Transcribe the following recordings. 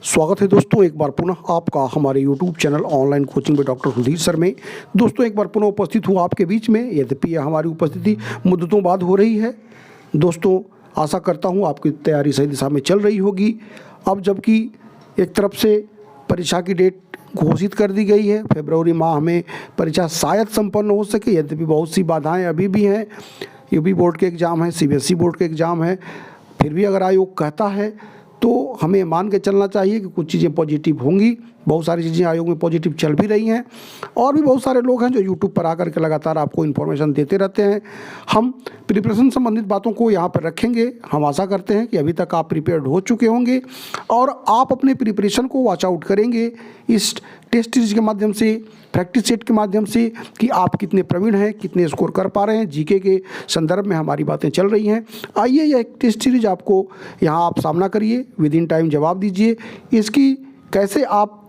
स्वागत है दोस्तों एक बार पुनः आपका हमारे YouTube चैनल ऑनलाइन कोचिंग में डॉक्टर सुधीर सर में। दोस्तों एक बार पुनः उपस्थित हूँ आपके बीच में, यद्यपि हमारी उपस्थिति मुद्दतों बाद हो रही है। दोस्तों आशा करता हूँ आपकी तैयारी सही दिशा में चल रही होगी। अब जबकि एक तरफ से परीक्षा की डेट घोषित कर दी गई है, फरवरी माह में परीक्षा शायद संपन्न हो सके, यद्यपि बहुत सी बाधाएँ अभी भी हैं। यूपी बोर्ड के एग्ज़ाम है, CBSE बोर्ड के एग्ज़ाम है। फिर भी अगर आयोग कहता है तो हमें मान के चलना चाहिए कि कुछ चीज़ें पॉजिटिव होंगी। बहुत सारी चीज़ें आयोग में पॉजिटिव चल भी रही हैं और भी बहुत सारे लोग हैं जो यूट्यूब पर आकर के लगातार आपको इन्फॉर्मेशन देते रहते हैं। हम प्रिपरेशन संबंधित बातों को यहाँ पर रखेंगे। हम आशा करते हैं कि अभी तक आप प्रिपेयर्ड हो चुके होंगे और आप अपने प्रिपरेशन को वॉच आउट करेंगे इस टेस्ट सीरीज के माध्यम से, प्रैक्टिस सेट के माध्यम से कि आप कितने प्रवीण हैं, कितने स्कोर कर पा रहे हैं। जीके के संदर्भ में हमारी बातें चल रही हैं। आइए यह एक टेस्ट सीरीज आपको यहाँ आप सामना करिए, विद इन टाइम जवाब दीजिए। इसकी कैसे आप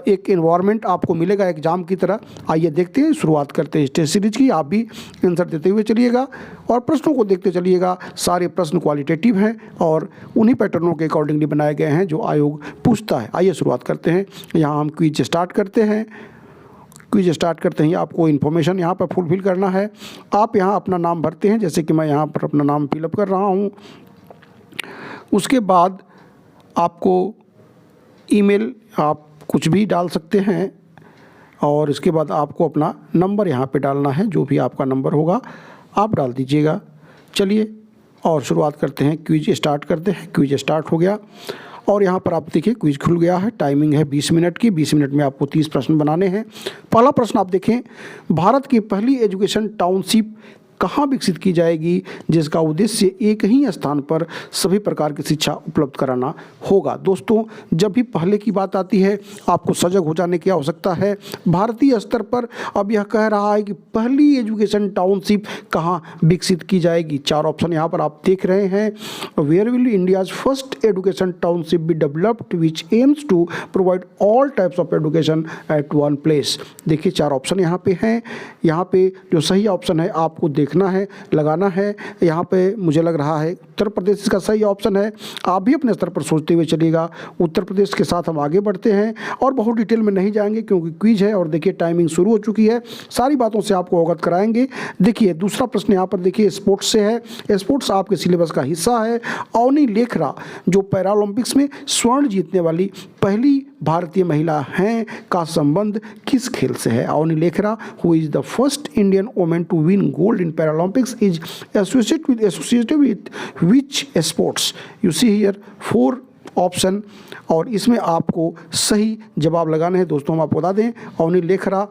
एक एनवायरनमेंट आपको मिलेगा एग्जाम की तरह, आइए देखते हैं। शुरुआत करते हैं इस टेस्ट सीरीज की। आप भी आंसर देते हुए चलिएगा और प्रश्नों को देखते चलिएगा। सारे प्रश्न क्वालिटेटिव हैं और उन्हीं पैटर्नों के अकॉर्डिंगली बनाए गए हैं जो आयोग पूछता है। आइए शुरुआत करते हैं। यहाँ हम क्विज स्टार्ट करते हैं। आपको इन्फॉर्मेशन यहाँ पर फुलफिल करना है। आप यहाँ अपना नाम भरते हैं, जैसे कि मैं यहाँ पर अपना नाम फिलअप कर रहा हूँ। उसके बाद आपको ईमेल आप कुछ भी डाल सकते हैं और इसके बाद आपको अपना नंबर यहाँ पे डालना है। जो भी आपका नंबर होगा आप डाल दीजिएगा। चलिए और शुरुआत करते हैं, क्विज स्टार्ट करते हैं। क्विज स्टार्ट हो गया और यहाँ पर आप देखिए क्विज खुल गया है। टाइमिंग है 20 मिनट की। 20 मिनट में आपको 30 प्रश्न बनाने हैं। पहला प्रश्न आप देखें, भारत की पहली एजुकेशन टाउनशिप कहाँ विकसित की जाएगी जिसका उद्देश्य एक ही स्थान पर सभी प्रकार की शिक्षा उपलब्ध कराना होगा। दोस्तों जब भी पहले की बात आती है आपको सजग हो जाने की आवश्यकता है। भारतीय स्तर पर अब यह कह रहा है कि पहली एजुकेशन टाउनशिप कहाँ विकसित की जाएगी। 4 ऑप्शन यहाँ पर आप देख रहे हैं। Where will India's first education township be developed which aims to provide all types of education at one place. देखिए 4 ऑप्शन यहाँ पे हैं। यहाँ पे जो सही ऑप्शन है आपको देखना है, लगाना है। यहाँ पे मुझे लग रहा है उत्तर प्रदेश इसका सही ऑप्शन है। आप भी अपने स्तर पर सोचते हुए चलिएगा। उत्तर प्रदेश के साथ हम आगे बढ़ते हैं और बहुत डिटेल में नहीं जाएंगे क्योंकि क्विज है और देखिए टाइमिंग शुरू हो चुकी है। सारी बातों से आपको अवगत कराएंगे। देखिए दूसरा प्रश्न यहाँ पर देखिए स्पोर्ट्स से है। स्पोर्ट्स आपके सिलेबस का हिस्सा है। अवनी लेखरा जो पैरालंपिक्स में स्वर्ण जीतने वाली पहली भारतीय महिला हैं का संबंध किस खेल से है। Avani Lekhara who is the first Indian women to win gold in Paralympics is associated with which sports। you see here 4 option और इसमें आपको सही जवाब लगाने हैं। दोस्तों हम आपको बता दें अवनी लेखरा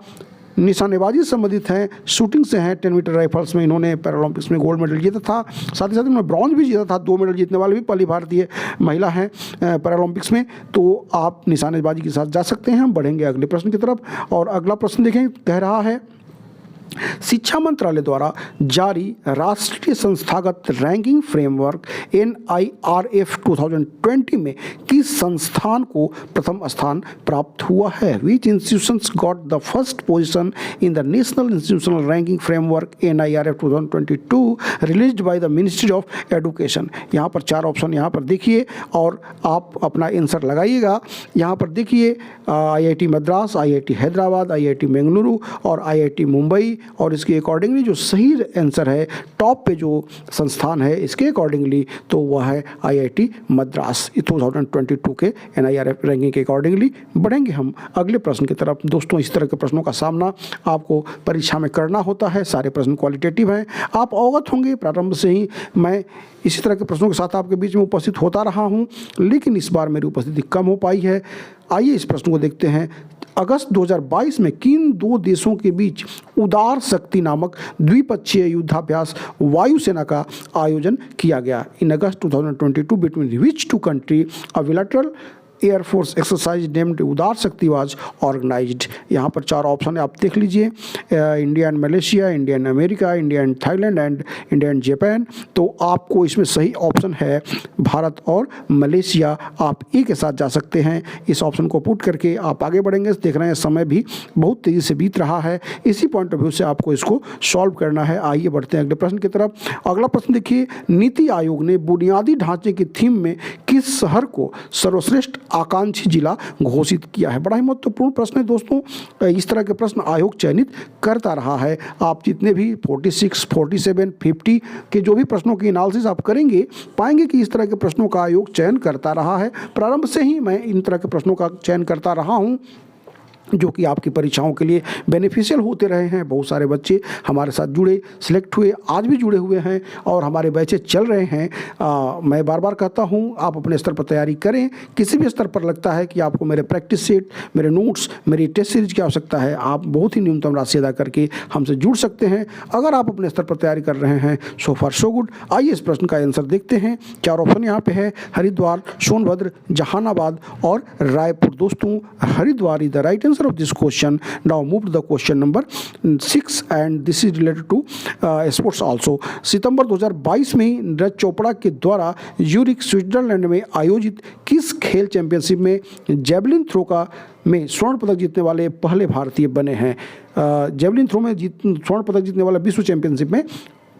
निशानेबाजी से संबंधित हैं, शूटिंग से हैं। 10 मीटर राइफल्स में इन्होंने पैरालंपिक्स में गोल्ड मेडल जीता था। साथ ही साथ इन्होंने ब्रॉन्ज भी जीता था। 2 मेडल जीतने वाले भी पहली भारतीय महिला हैं पैरालंपिक्स में। तो आप निशानेबाजी के साथ जा सकते हैं। हम बढ़ेंगे अगले प्रश्न की तरफ और अगला प्रश्न देखें, कह रहा है शिक्षा मंत्रालय द्वारा जारी राष्ट्रीय संस्थागत रैंकिंग फ्रेमवर्क NIRF 2020 में किस संस्थान को प्रथम स्थान प्राप्त हुआ है। Which institutions got the first position in the national institutional ranking framework NIRF 2022 released by the ministry of education. यहाँ पर 4 ऑप्शन यहाँ पर देखिए और आप अपना आंसर लगाइएगा। यहाँ पर देखिए IIT Madras, IIT Hyderabad, IIT Bengaluru और IIT मुंबई। और इसके अकॉर्डिंगली जो सही आंसर है, टॉप पे जो संस्थान है इसके अकॉर्डिंगली तो वह है IIT मद्रास 2022 के NIRF रैंकिंग के अकॉर्डिंगली। बढ़ेंगे हम अगले प्रश्न की तरफ। दोस्तों इस तरह के प्रश्नों का सामना आपको परीक्षा में करना होता है। सारे प्रश्न क्वालिटेटिव हैं, आप अवगत होंगे। प्रारंभ से ही मैं इसी तरह के प्रश्नों के साथ आपके बीच में उपस्थित होता रहा हूँ, लेकिन इस बार मेरी उपस्थिति कम हो पाई है। आइए इस प्रश्न को देखते हैं। अगस्त 2022 में किन 2 देशों के बीच उदार शक्ति नामक द्विपक्षीय युद्धाभ्यास वायुसेना का आयोजन किया गया। In August 2022 between which 2 country a bilateral air force exercise named Udara Shakti was organised. यहाँ पर 4 ऑप्शन है, आप देख लीजिए। India and Malaysia, India and America, India and Thailand and India and Japan. तो आपको इसमें सही ऑप्शन है भारत और मलेशिया। आप एक के साथ जा सकते हैं। इस ऑप्शन को पुट करके आप आगे बढ़ेंगे। देख रहे हैं समय भी बहुत तेज़ी से बीत रहा है। इसी पॉइंट ऑफ व्यू से आपको इसको सॉल्व करना है। आइए बढ़ते हैं अगले प्रश्न की तरफ। अगला प्रश्न देखिए, नीति आयोग ने बुनियादी ढांचे की थीम में किस शहर को सर्वश्रेष्ठ आकांक्षी जिला घोषित किया है। बड़ा ही महत्वपूर्ण प्रश्न है दोस्तों। इस तरह के प्रश्न आयोग चयनित करता रहा है। आप जितने भी 46, 47, 50 के जो भी प्रश्नों की एनालिसिस आप करेंगे, पाएंगे कि इस तरह के प्रश्नों का आयोग चयन करता रहा है। प्रारंभ से ही मैं इन तरह के प्रश्नों का चयन करता रहा हूँ, जो कि आपकी परीक्षाओं के लिए बेनिफिशियल होते रहे हैं। बहुत सारे बच्चे हमारे साथ जुड़े, सिलेक्ट हुए, आज भी जुड़े हुए हैं और हमारे बैचेज चल रहे हैं। मैं बार बार कहता हूं, आप अपने स्तर पर तैयारी करें। किसी भी स्तर पर लगता है कि आपको मेरे प्रैक्टिस सेट, मेरे नोट्स, मेरी टेस्ट सीरीज की आवश्यकता है, आप बहुत ही न्यूनतम राशि अदा करके हमसे जुड़ सकते हैं। अगर आप अपने स्तर पर तैयारी कर रहे हैं, सो फार सो गुड। आइए इस प्रश्न का आंसर देखते हैं। 4 ऑप्शन यहाँ पे है, हरिद्वार, सोनभद्र, जहानाबाद और रायपुर। दोस्तों, Haridwar is the right answer of this question. Now move to the question number 6 and this is related to sports also. सितंबर 2022 में नीरज चोपड़ा के द्वारा यूरिक स्विट्जरलैंड में आयोजित किस खेल चैंपियनशिप में जेवलिन थ्रो में स्वर्ण पदक जीतने वाले पहले भारतीय बने हैं? जेवलिन थ्रो में स्वर्ण पदक जीतने वाला विश्व चैंपियनशिप में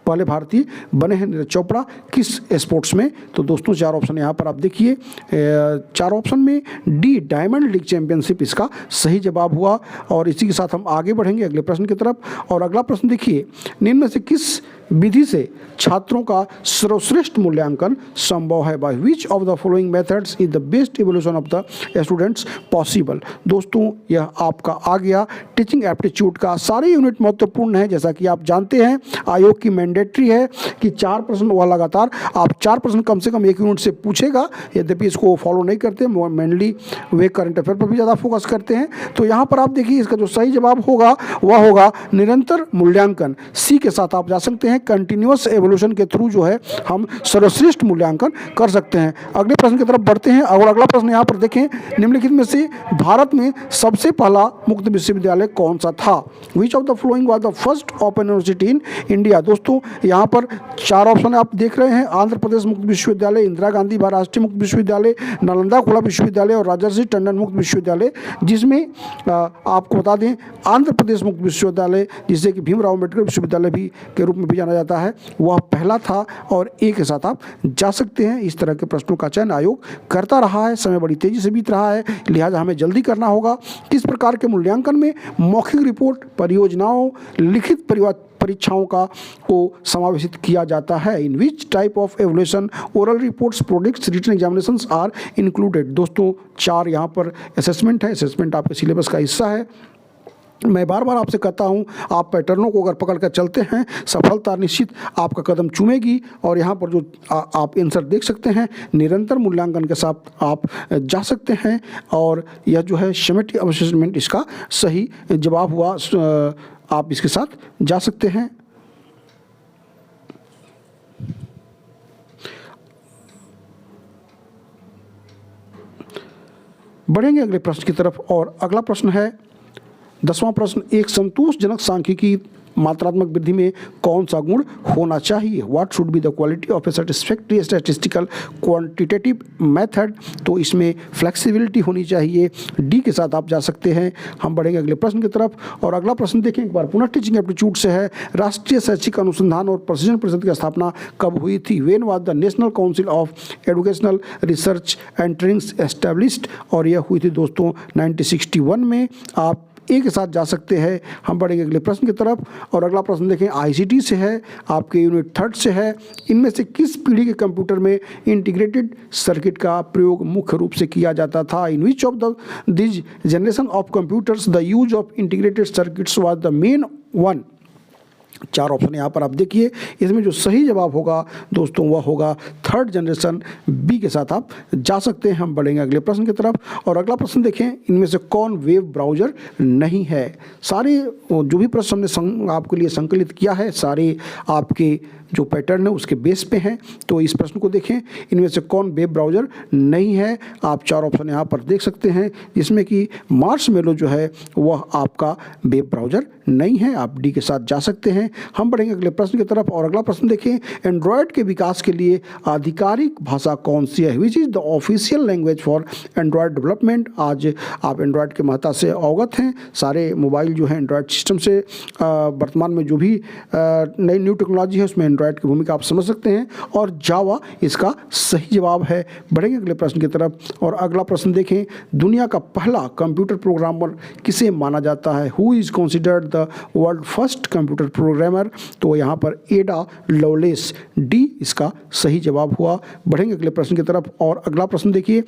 पहले भारतीय बने हैं नीरज चोपड़ा, किस स्पोर्ट्स में? तो दोस्तों 4 ऑप्शन यहाँ पर आप देखिए। 4 ऑप्शन में डी, डायमंड लीग चैंपियनशिप इसका सही जवाब हुआ। और इसी के साथ हम आगे बढ़ेंगे अगले प्रश्न की तरफ। और अगला प्रश्न देखिए, निम्न में से किस विधि से छात्रों का सर्वश्रेष्ठ मूल्यांकन संभव है? By which of the following methods is the best evolution of the students possible? दोस्तों, यह आपका आ गया टीचिंग एप्टीट्यूड का। सारे यूनिट महत्वपूर्ण है। जैसा कि आप जानते हैं, आयोग की मैंडेटरी है कि 4 प्रश्न वह लगातार आप 4 प्रश्न कम से कम एक यूनिट से पूछेगा। यद्यपि इसको फॉलो नहीं करते, मेनली वे करंट अफेयर पर भी ज़्यादा फोकस करते हैं। तो यहाँ पर आप देखिए, इसका जो सही जवाब होगा वह होगा निरंतर मूल्यांकन। सी के साथ आप जा सकते हैं। कंटिन्यूअस एवोल्यूशन के थ्रू जो है हम सर्वश्रेष्ठ मूल्यांकन कर सकते हैं। अगले प्रश्न की तरफ बढ़ते हैं। और अगला प्रश्न यहाँ पर देखें, निम्नलिखित में से भारत में सबसे पहला मुक्त विश्वविद्यालय कौन सा था? विच of the following was the first open university in India? दोस्तों, यहाँ पर 4 ऑप्शन आप देख रहे हैं। आंध्र प्रदेश मुक्त विश्वविद्यालय, इंदिरा गांधी राष्ट्रीय मुक्त विश्वविद्यालय, नालंदा खुला विश्वविद्यालय और राजर्षि टंडन मुक्त विश्वविद्यालय, जिसमें आपको बता दें आंध्र प्रदेश मुक्त विश्वविद्यालय, जिसे कि भीमराव अम्बेडकर विश्वविद्यालय भी के रूप में भी जाना जाता है, वह पहला था। और ए के साथ आप जा सकते हैं। इस तरह के प्रश्नों का चयन आयोग करता रहा है। समय बड़ी तेजी से बीत रहा है, लिहाजा हमें जल्दी करना होगा। किस प्रकार के मूल्यांकन में मौखिक रिपोर्ट, परियोजनाओं, लिखित परीक्षाओं को समावेशित किया जाता है? In which type of evolution oral reports, products, written examinations are included? दोस्तों, 4 यहाँ पर असेसमेंट है। असेसमेंट आपके सिलेबस का हिस्सा है। मैं बार बार आपसे कहता हूं, आप पैटर्नों को अगर पकड़ कर चलते हैं, सफलता निश्चित आपका कदम चूमेगी। और यहाँ पर जो आप आंसर देख सकते हैं, निरंतर मूल्यांकन के साथ आप जा सकते हैं। और यह जो है समेटिव असेसमेंट इसका सही जवाब हुआ। आप इसके साथ जा सकते हैं। बढ़ेंगे अगले प्रश्न की तरफ। और अगला प्रश्न है 10वां प्रश्न, एक संतोषजनक सांख्यिकी मात्रात्मक वृद्धि में कौन सा गुण होना चाहिए? What should be the quality of A satisfactory statistical quantitative method? तो इसमें फ्लेक्सिबिलिटी होनी चाहिए। डी के साथ आप जा सकते हैं। हम बढ़ेंगे अगले प्रश्न की तरफ। और अगला प्रश्न देखें एक बार, पुनः टीचिंग एप्टीट्यूड से है। राष्ट्रीय शैक्षिक अनुसंधान और प्रशिक्षण परिषद की स्थापना कब हुई थी? When was the national council of educational research and training established? और यह हुई थी दोस्तों 1961 में। आप ए के साथ जा सकते हैं। हम बढ़ेंगे अगले प्रश्न की तरफ। और अगला प्रश्न देखें, आईसीटी से है, आपके यूनिट 3 से है। इनमें से किस पीढ़ी के कंप्यूटर में इंटीग्रेटेड सर्किट का प्रयोग मुख्य रूप से किया जाता था? In which of the this generation of computers the use of integrated circuits was the main one? 4 option यहाँ पर आप देखिए। इसमें जो सही जवाब होगा दोस्तों वह होगा 3rd जनरेशन। बी के साथ आप जा सकते हैं। हम बढ़ेंगे अगले प्रश्न की तरफ। और अगला प्रश्न देखें, इनमें से कौन वेब ब्राउज़र नहीं है? सारे जो भी प्रश्न हमने आपके लिए संकलित किया है, सारे आपके जो पैटर्न है उसके बेस पे हैं। तो इस प्रश्न को देखें, इनमें से कौन वेब ब्राउज़र नहीं है? आप 4 ऑप्शन यहाँ पर देख सकते हैं, जिसमें कि मार्शमेलो जो है वह आपका वेब ब्राउज़र नहीं है। आप डी के साथ जा सकते हैं। हम बढ़ेंगे अगले प्रश्न की तरफ। और अगला प्रश्न देखें, एंड्रॉयड के विकास के लिए आधिकारिक भाषा कौन सी है? Which is the official language for Android development? आज आप एंड्रॉयड के महत्ता से अवगत हैं। सारे मोबाइल जो है एंड्रॉयड सिस्टम से वर्तमान में जो भी नई न्यू टेक्नोलॉजी है उसमें एंड्रॉयड की भूमिका आप समझ सकते हैं, और जावा इसका सही जवाब है। बढ़ेंगे अगले प्रश्न की तरफ, और अगला प्रश्न देखें, दुनिया का पहला कंप्यूटर प्रोग्रामर किसे माना जाता है? Who is considered the world first computer programmer? तो यहाँ पर एडा लवलेस, डी इसका सही जवाब हुआ। बढ़ेंगे अगले प्रश्न की तरफ, और अगला प्रश्न देखिए,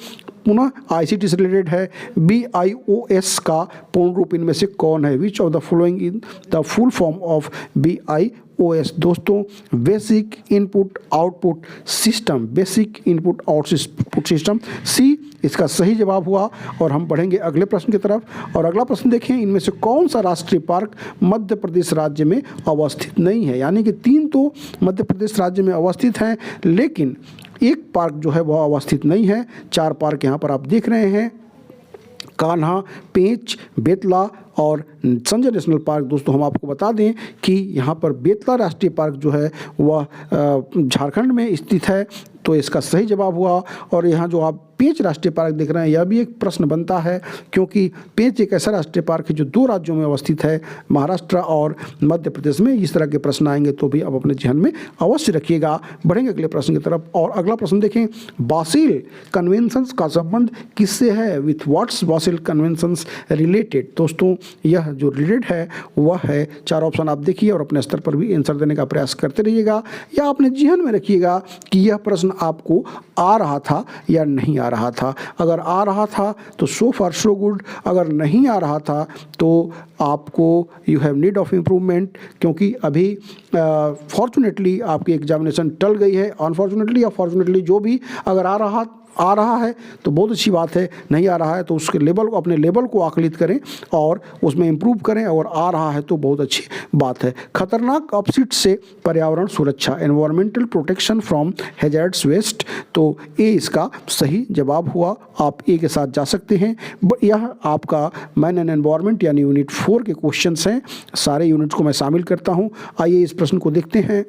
पुनः आईसीटी से रिलेटेड है। BIOS का पूर्ण रूप इनमें से कौन है? Which of the following in the full form of BIOS? दोस्तों, basic input output system, basic input output system, C इसका सही जवाब हुआ। और हम बढ़ेंगे अगले प्रश्न की तरफ, और अगला प्रश्न देखें, इनमें से कौन सा राष्ट्रीय पार्क मध्य प्रदेश राज्य में अवस्थित नहीं है? यानी कि 3 तो मध्य प्रदेश राज्य में अवस्थित हैं, लेकिन एक पार्क जो है वह अवस्थित नहीं है। 4 पार्क यहाँ पर आप देख रहे हैं, कान्हा, पेंच, बेतला और संजय नेशनल पार्क। दोस्तों, हम आपको बता दें कि यहाँ पर बेतला राष्ट्रीय पार्क जो है वह झारखंड में स्थित है, तो इसका सही जवाब हुआ। और यहाँ जो आप पेंच राष्ट्रीय पार्क देख रहे हैं, यह भी एक प्रश्न बनता है, क्योंकि पेंच एक ऐसा राष्ट्रीय पार्क है जो 2 राज्यों में अवस्थित है, महाराष्ट्र और मध्य प्रदेश में। इस तरह के प्रश्न आएंगे तो भी आप अपने ध्यान में अवश्य रखिएगा। बढ़ेंगे अगले प्रश्न की तरफ, और अगला प्रश्न देखें, बासिल कन्वेंशंस का संबंध किससे है? With what's Basil conventions related? दोस्तों, यह जो रिलेटेड है वह है, 4 ऑप्शन आप देखिए और अपने स्तर पर भी आंसर देने का प्रयास करते रहिएगा, या अपने ध्यान में रखिएगा कि यह प्रश्न आपको आ रहा था या नहीं आ रहा था। अगर आ रहा था तो सो फार सो गुड, अगर नहीं आ रहा था तो आपको you have need of improvement, क्योंकि अभी फॉर्चुनेटली आपकी एग्जामिनेशन टल गई है। अनफॉर्चुनेटली या फॉर्चुनेटली, जो भी, अगर आ रहा है तो बहुत अच्छी बात है, नहीं आ रहा है तो उसके लेवल को, अपने लेवल को आकलित करें और उसमें इम्प्रूव करें, और आ रहा है तो बहुत अच्छी बात है। खतरनाक अपशिट से पर्यावरण सुरक्षा, environmental protection from hazards waste, तो ए इसका सही जवाब हुआ। आप ए के साथ जा सकते हैं। यह आपका मैन एंड एनवायरमेंट यानी यूनिट 4 के क्वेश्चंस हैं। सारे यूनिट्स को मैं शामिल करता हूँ। आइए इस प्रश्न को देखते हैं।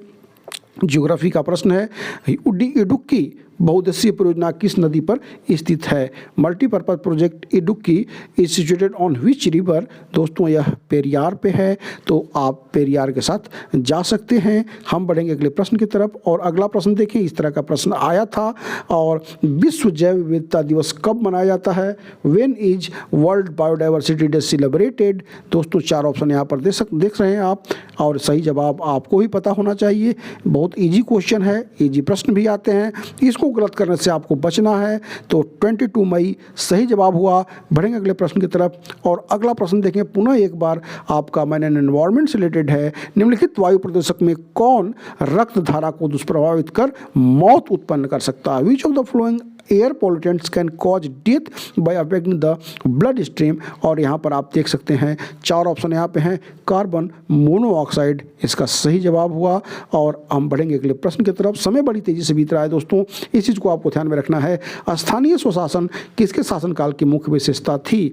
ज्योग्राफी का प्रश्न है, इडुक्की बहुउद्देशीय परियोजना किस नदी पर स्थित है? Multipurpose project Idukki is situated on which river? दोस्तों, यह पेरियार पे है, तो आप पेरियार के साथ जा सकते हैं। हम बढ़ेंगे अगले प्रश्न की तरफ, और अगला प्रश्न देखें, इस तरह का प्रश्न आया था। और विश्व जैव विविधता दिवस कब मनाया जाता है? When is world biodiversity day celebrated? दोस्तों, 4 ऑप्शन यहाँ पर देख रहे हैं आप, और सही जवाब आपको भी पता होना चाहिए। बहुत ईजी क्वेश्चन है, ईजी प्रश्न भी आते हैं, इसको गलत करने से आपको बचना है। तो 22 मई सही जवाब हुआ। बढ़ेंगे अगले प्रश्न की तरफ, और अगला प्रश्न देखें, पुनः एक बार आपका मैन एंड एनवायरमेंट से रिलेटेड है। निम्नलिखित वायु प्रदूषक में कौन रक्त धारा को दुष्प्रभावित कर मौत उत्पन्न कर सकता है? Which of the flowing air pollutants can cause death by affecting the blood stream? और यहाँ पर आप देख सकते हैं 4 ऑप्शन यहाँ पे हैं। कार्बन मोनोऑक्साइड इसका सही जवाब हुआ। और हम बढ़ेंगे अगले प्रश्न की तरफ। समय बड़ी तेजी से बीत रहा है दोस्तों, इस चीज़ को आपको ध्यान में रखना है। स्थानीय स्वशासन किसके शासनकाल की मुख्य विशेषता थी?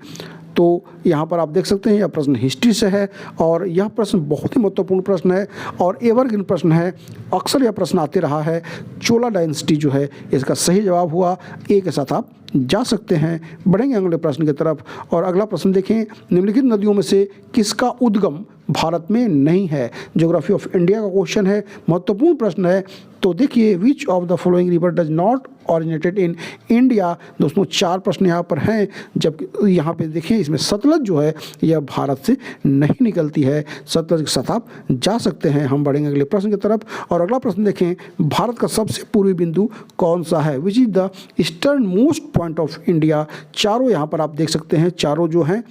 तो यहाँ पर आप देख सकते हैं यह प्रश्न हिस्ट्री से है, और यह प्रश्न बहुत ही महत्वपूर्ण प्रश्न है और एवरग्रीन प्रश्न है। अक्सर यह प्रश्न आते रहा है। चोला डायनेस्टी जो है इसका सही जवाब हुआ। ए के साथ आप जा सकते हैं। बढ़ेंगे अगले प्रश्न की तरफ, और अगला प्रश्न देखें, निम्नलिखित नदियों में से किसका उद्गम भारत में नहीं है? ज्योग्राफी ऑफ इंडिया का क्वेश्चन है, महत्वपूर्ण प्रश्न है। तो देखिए, विच of the following river does not originated in India? दोस्तों, 4 प्रश्न यहाँ पर हैं, जबकि यहाँ पे देखिए इसमें सतलज जो है यह भारत से नहीं निकलती है। सतलज के साथ आप जा सकते हैं। हम बढ़ेंगे अगले प्रश्न की तरफ, और अगला प्रश्न देखें, भारत का सबसे पूर्वी बिंदु कौन सा है? Which is the eastern most point of India? चारों यहाँ पर आप देख सकते हैं, चारों जो हैं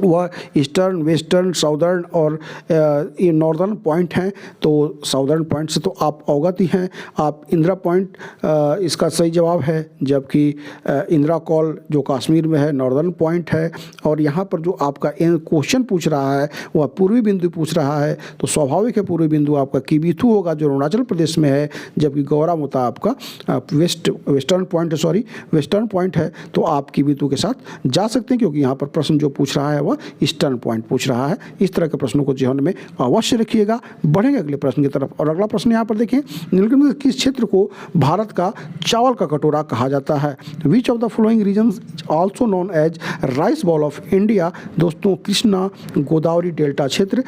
वह ईस्टर्न, वेस्टर्न, साउदर्न और ये नॉर्दर्न पॉइंट हैं। तो साउदर्न पॉइंट से तो आप अवगत ही हैं। आप इंदिरा पॉइंट इसका सही जवाब है, जबकि इंदिरा कॉल जो कश्मीर में है नॉर्दर्न पॉइंट है। और यहाँ पर जो आपका क्वेश्चन पूछ रहा है वह पूर्वी बिंदु पूछ रहा है, तो स्वाभाविक है पूर्वी बिंदु आपका किबिथु होगा जो अरुणाचल प्रदेश में है, जबकि गौरामुता आपका वेस्टर्न पॉइंट है। तो आप किबिथु के साथ जा सकते हैं, क्योंकि यहाँ पर प्रश्न जो पूछ रहा है वह अलावा ईस्टर्न पॉइंट पूछ रहा है। इस तरह के प्रश्नों को ध्यान में अवश्य रखिएगा। बढ़ेंगे अगले प्रश्न की तरफ। और अगला प्रश्न यहाँ पर देखें, निम्नलिखित में किस क्षेत्र को भारत का चावल का कटोरा कहा जाता है? Which of the following regions also known as rice bowl of India? दोस्तों, कृष्णा गोदावरी डेल्टा क्षेत्र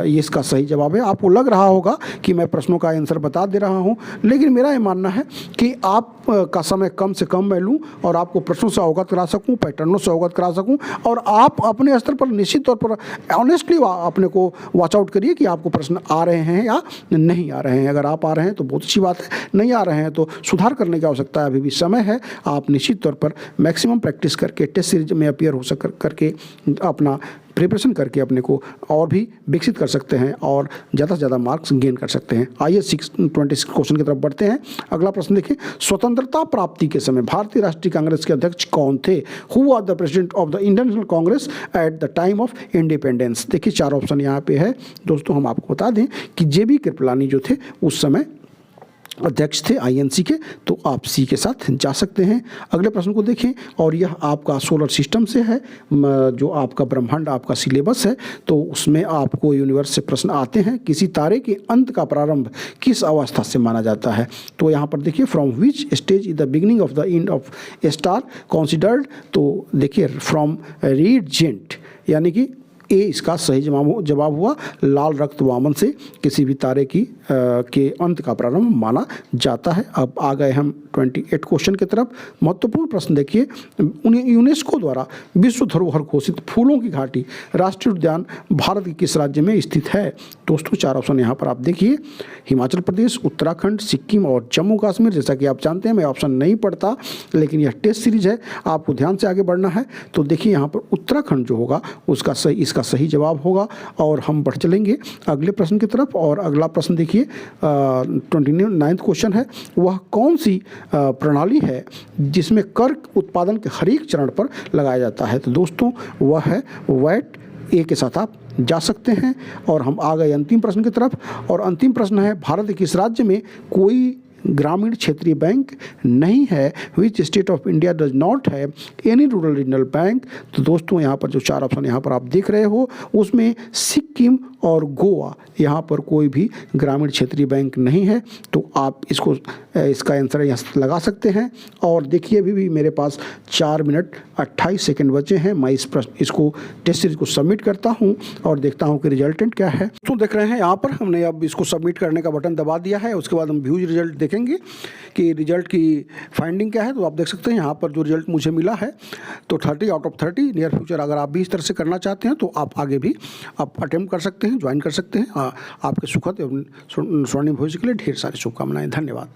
ये इसका सही जवाब है। आपको लग रहा होगा कि मैं प्रश्नों का आंसर बता दे रहा हूं, लेकिन मेरा ये मानना है कि आप का समय कम से कम मैं लूं और आपको प्रश्नों से अवगत करा सकूं, पैटर्नों से अवगत करा सकूं, और आप अपने स्तर पर निश्चित तौर पर ऑनेस्टली अपने को वॉच आउट करिए कि आपको प्रश्न आ रहे हैं या नहीं आ रहे हैं। अगर आप आ रहे हैं तो बहुत अच्छी बात है, नहीं आ रहे हैं तो सुधार करने की आवश्यकता है, अभी भी समय है। आप निश्चित तौर पर मैक्सिमम प्रैक्टिस करके टेस्ट सीरीज में अपीयर हो करके अपना प्रिपरेशन करके अपने को और भी विकसित कर सकते हैं और ज़्यादा से ज़्यादा मार्क्स गेन कर सकते हैं। आइए 26 क्वेश्चन की तरफ बढ़ते हैं। अगला प्रश्न देखिए, स्वतंत्रता प्राप्ति के समय भारतीय राष्ट्रीय कांग्रेस के अध्यक्ष कौन थे? Who was the president of the Indian national Congress at the time of independence? देखिए 4 ऑप्शन यहाँ पे है दोस्तों। हम आपको बता दें कि JB कृपलानी जो थे उस समय अध्यक्ष थे INC के, तो आप सी के साथ जा सकते हैं। अगले प्रश्न को देखें, और यह आपका सोलर सिस्टम से है, जो आपका ब्रह्मांड आपका सिलेबस है, तो उसमें आपको यूनिवर्स से प्रश्न आते हैं। किसी तारे के अंत का प्रारंभ किस अवस्था से माना जाता है? तो यहाँ पर देखिए, from which stage is the beginning of the end of A star considered? तो देखिए फ्रॉम रीजेंट, यानी कि ए इसका सही जवाब हुआ। लाल रक्त वामन से किसी भी तारे की के अंत का प्रारंभ माना जाता है। अब आ गए हम 28 क्वेश्चन की तरफ। महत्वपूर्ण प्रश्न देखिए, यूनेस्को द्वारा विश्व धरोहर घोषित फूलों की घाटी राष्ट्रीय उद्यान भारत के किस राज्य में स्थित है? दोस्तों 4 ऑप्शन यहाँ पर आप देखिए, हिमाचल प्रदेश, उत्तराखंड, सिक्किम और जम्मू कश्मीर। जैसा कि आप जानते हैं मैं ऑप्शन नहीं पढ़ता, लेकिन यह टेस्ट सीरीज है, आपको ध्यान से आगे बढ़ना है। तो देखिए यहाँ पर उत्तराखंड जो होगा उसका इसका सही जवाब होगा। और हम बढ़ चलेंगे अगले प्रश्न की तरफ। और अगला प्रश्न देखिए 29वां क्वेश्चन है, वह कौन सी प्रणाली है जिसमें कर उत्पादन के हर एक चरण पर लगाया जाता है? तो दोस्तों वह है वैट। ए के साथ आप जा सकते हैं। और हम आ गए अंतिम प्रश्न की तरफ। और अंतिम प्रश्न है, भारत के किस राज्य में कोई ग्रामीण क्षेत्रीय बैंक नहीं है? Which state of India does not have any rural regional bank? तो दोस्तों यहाँ पर जो 4 ऑप्शन यहाँ पर आप देख रहे हो उसमें सिक्किम और गोवा, यहाँ पर कोई भी ग्रामीण क्षेत्रीय बैंक नहीं है। तो आप इसका आंसर यहाँ लगा सकते हैं। और देखिए अभी भी मेरे पास 4 मिनट 28 सेकंड बचे हैं। मैं इसको टेस्ट सीरीज को सबमिट करता हूँ और देखता हूँ कि रिजल्टेंट क्या है। तो देख रहे हैं यहाँ पर हमने अब इसको सबमिट करने का बटन दबा दिया है। उसके बाद हम व्यूज रिजल्ट देखेंगे कि रिजल्ट की फाइंडिंग क्या है। तो आप देख सकते हैं यहाँ पर जो रिजल्ट मुझे मिला है तो 30 आउट ऑफ 30। नियर फ्यूचर अगर आप भी इस तरह से करना चाहते हैं तो आप आगे भी आप अटेम्प्ट कर सकते हैं, ज्वाइन कर सकते हैं। आपके सुखद एवं स्वर्णिम भविष्य के लिए ढेर सारी शुभकामनाएं। धन्यवाद।